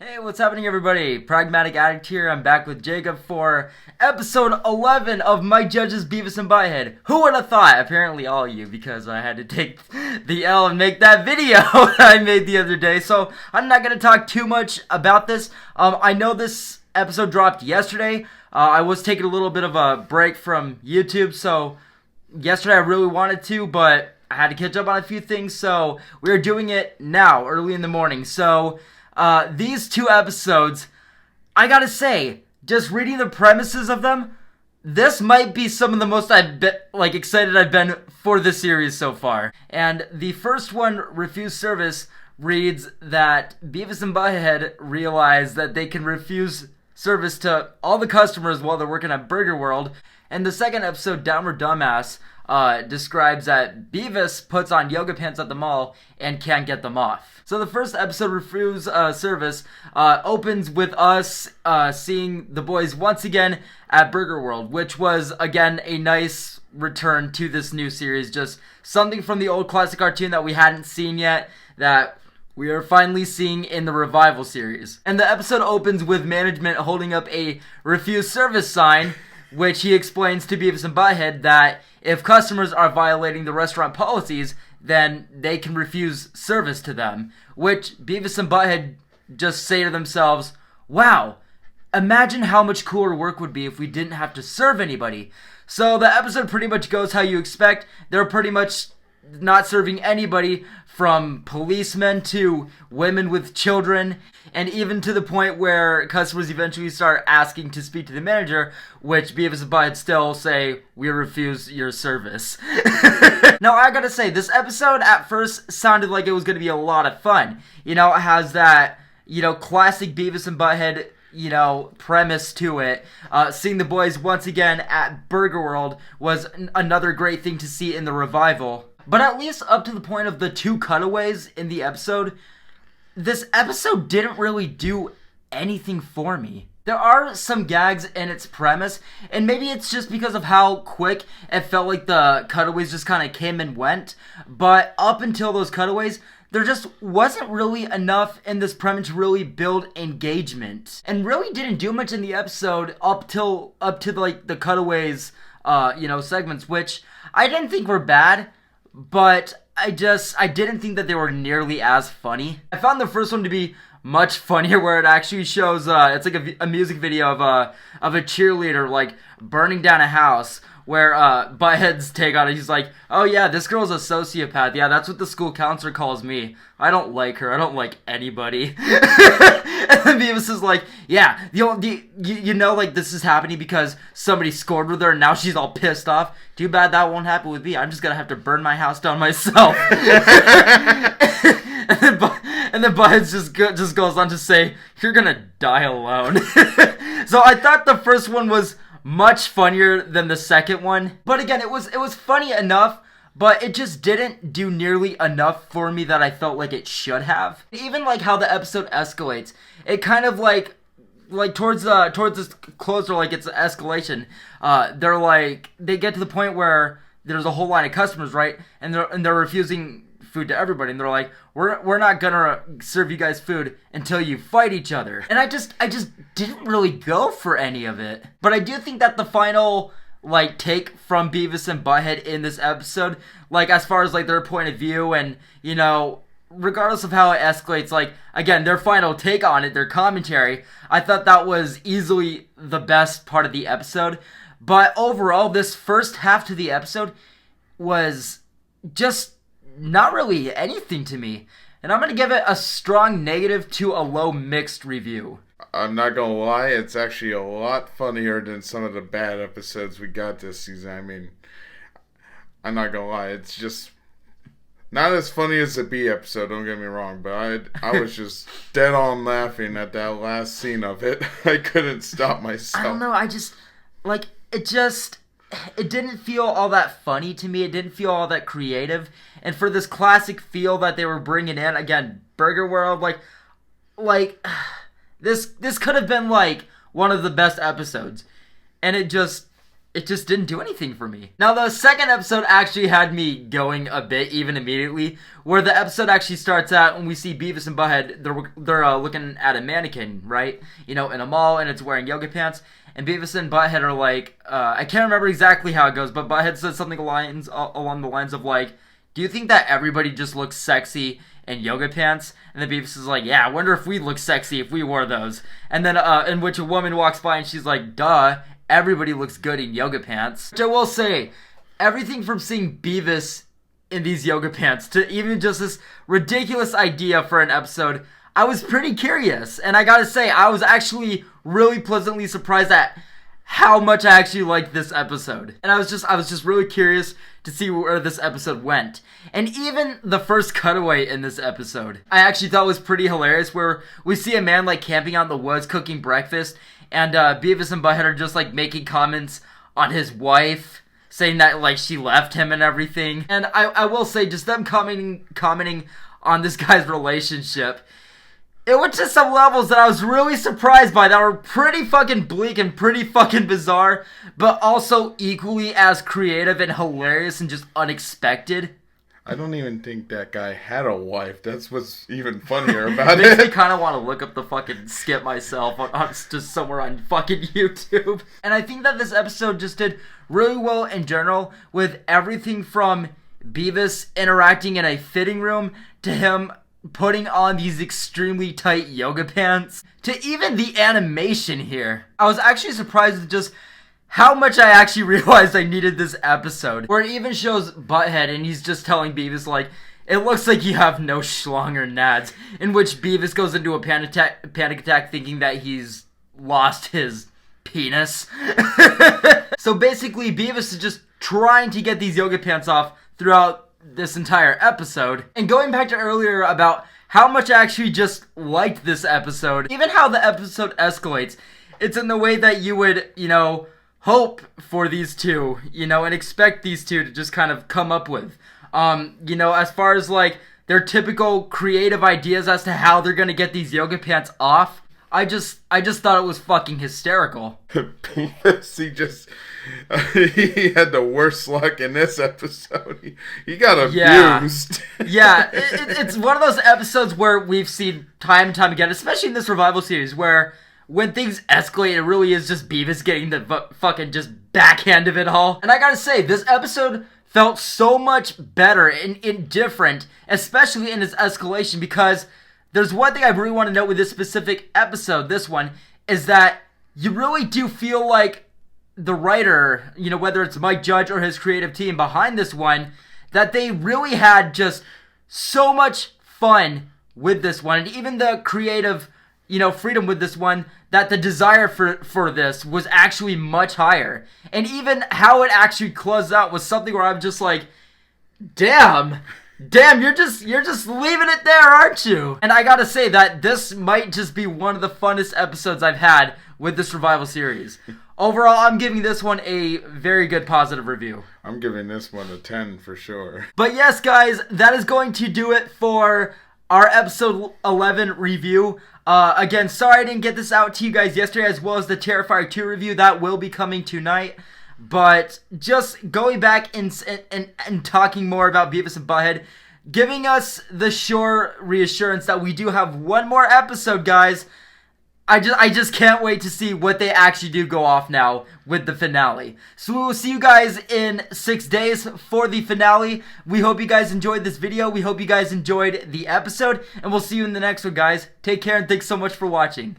Hey, what's happening, everybody? Pragmatic Addict here. I'm back with Jacob for episode 11 of Mike Judge's Beavis and Butthead. Who would have thought? Apparently all you, because I had to take the L and make that video that I made the other day. So I'm not going to talk too much about this. I know this episode dropped yesterday. I was taking a little bit of a break from YouTube, so yesterday I really wanted to, but I had to catch up on a few things, so we're doing it now, early in the morning. So these two episodes, I gotta say, just reading the premises of them, this might be some of the most excited I've been for this series so far. And the first one, Refuse Service, reads that Beavis and Butthead realize that they can refuse service to all the customers while they're working at Burger World. And the second episode, Downward Dumbass, describes that Beavis puts on yoga pants at the mall and can't get them off. So the first episode, Refuse Service, opens with us seeing the boys once again at Burger World, which was, again, a nice return to this new series. Just something from the old classic cartoon that we hadn't seen yet, that we are finally seeing in the revival series. And the episode opens with management holding up a Refuse Service sign, which he explains to Beavis and Butthead that if customers are violating the restaurant policies, then they can refuse service to them. Which Beavis and Butthead just say to themselves, wow, imagine how much cooler work would be if we didn't have to serve anybody. So the episode pretty much goes how you expect. They're pretty much not serving anybody, from policemen to women with children, and even to the point where customers eventually start asking to speak to the manager, which Beavis and Butthead still say, we refuse your service. Now, I gotta say, this episode at first sounded like it was gonna be a lot of fun. You know, it has that, classic Beavis and Butthead, premise to it. Seeing the boys once again at Burger World was another great thing to see in the revival. But at least up to the point of the two cutaways in the episode, this episode didn't really do anything for me. There are some gags in its premise, and maybe it's just because of how quick it felt like the cutaways just kind of came and went, but up until those cutaways, there just wasn't really enough in this premise to really build engagement, and really didn't do much in the episode up to the cutaways, segments, which I didn't think were bad, but I didn't think that they were nearly as funny. I found the first one to be much funnier, where it actually shows, it's like a music video of a cheerleader, like, burning down a house, where, Butthead's take on it, he's like, oh yeah, this girl's a sociopath, yeah, that's what the school counselor calls me. I don't like her, I don't like anybody. And then Beavis is like, yeah, this is happening because somebody scored with her and now she's all pissed off. Too bad that won't happen with me, I'm just gonna have to burn my house down myself. And then Butthead just goes on to say, you're gonna die alone. So I thought the first one was much funnier than the second one. But again, it was funny enough, but it just didn't do nearly enough for me that I felt like it should have. Even like how the episode escalates, it kind of like towards this closer, like it's an escalation. They get to the point where there's a whole line of customers, right? And they're refusing food to everybody, and they're like, we're not gonna serve you guys food until you fight each other. And I just didn't really go for any of it. But I do think that the final take from Beavis and Butthead in this episode, as far as their point of view, and regardless of how it escalates, again, their final take on it, their commentary, I thought that was easily the best part of the episode. But overall, this first half to the episode was just not really anything to me. And I'm going to give it a strong negative to a low mixed review. I'm not going to lie, it's actually a lot funnier than some of the bad episodes we got this season. I mean, I'm not going to lie, it's just not as funny as the B episode, don't get me wrong, but I was just dead on laughing at that last scene of it. I couldn't stop myself. I don't know, it didn't feel all that funny to me. It didn't feel all that creative. And for this classic feel that they were bringing in, again, Burger World, this could have been one of the best episodes. And it just it just didn't do anything for me. Now, the second episode actually had me going a bit, even immediately, where the episode actually starts out and we see Beavis and Butthead, they're looking at a mannequin, right? You know, in a mall, and it's wearing yoga pants, and Beavis and Butthead are like, I can't remember exactly how it goes, but Butthead says something along the lines of like, do you think that everybody just looks sexy in yoga pants? And then Beavis is like, yeah, I wonder if we'd look sexy if we wore those. And then, in which a woman walks by and she's like, duh, everybody looks good in yoga pants. Which I will say, everything from seeing Beavis in these yoga pants to even just this ridiculous idea for an episode, I was pretty curious. And I gotta say, I was actually really pleasantly surprised at how much I actually liked this episode. And I was just really curious to see where this episode went. And even the first cutaway in this episode, I actually thought was pretty hilarious, where we see a man like camping out in the woods cooking breakfast, and Beavis and Butthead are just like making comments on his wife, saying that like she left him and everything. And I will say, just them commenting on this guy's relationship, it went to some levels that I was really surprised by, that were pretty fucking bleak and pretty fucking bizarre, but also equally as creative and hilarious and just unexpected. I don't even think that guy had a wife. That's what's even funnier about Makes me it. kind of want to look up the fucking skit myself on just somewhere on fucking YouTube. And I think that this episode just did really well in general, with everything from Beavis interacting in a fitting room to him putting on these extremely tight yoga pants, to even the animation here. I was actually surprised at just how much I actually realized I needed this episode, where it even shows Butthead and he's just telling Beavis like, it looks like you have no schlong or nads, in which Beavis goes into a panic attack thinking that he's lost his penis. So basically Beavis is just trying to get these yoga pants off throughout this entire episode. And going back to earlier about how much I actually just liked this episode, even how the episode escalates, it's in the way that you would, you know, hope for these two, you know, and expect these two to just kind of come up with. You know, as far as like their typical creative ideas as to how they're gonna get these yoga pants off, I just thought it was fucking hysterical. He had the worst luck in this episode. He got abused. Yeah, it's one of those episodes where we've seen time and time again, especially in this revival series, where when things escalate, it really is just Beavis getting the fucking just backhand of it all. And I gotta say, this episode felt so much better and different, especially in its escalation, because there's one thing I really want to note with this specific episode, this one, is that you really do feel like the writer, you know, whether it's Mike Judge or his creative team behind this one, that they really had just so much fun with this one, and even the creative, you know, freedom with this one, that the desire for this was actually much higher. And even how it actually closed out was something where I'm just like, damn, you're just leaving it there, aren't you? And I gotta say that this might just be one of the funnest episodes I've had with this revival series. Overall, I'm giving this one a very good positive review. I'm giving this one a 10 for sure. But yes, guys, that is going to do it for our episode 11 review. Again, sorry I didn't get this out to you guys yesterday, as well as the Terrifier 2 review. That will be coming tonight. But just going back and talking more about Beavis and Butthead, giving us the sure reassurance that we do have one more episode, guys. I just can't wait to see what they actually do go off now with the finale. So we will see you guys in 6 days for the finale. We hope you guys enjoyed this video. We hope you guys enjoyed the episode. And we'll see you in the next one, guys. Take care and thanks so much for watching.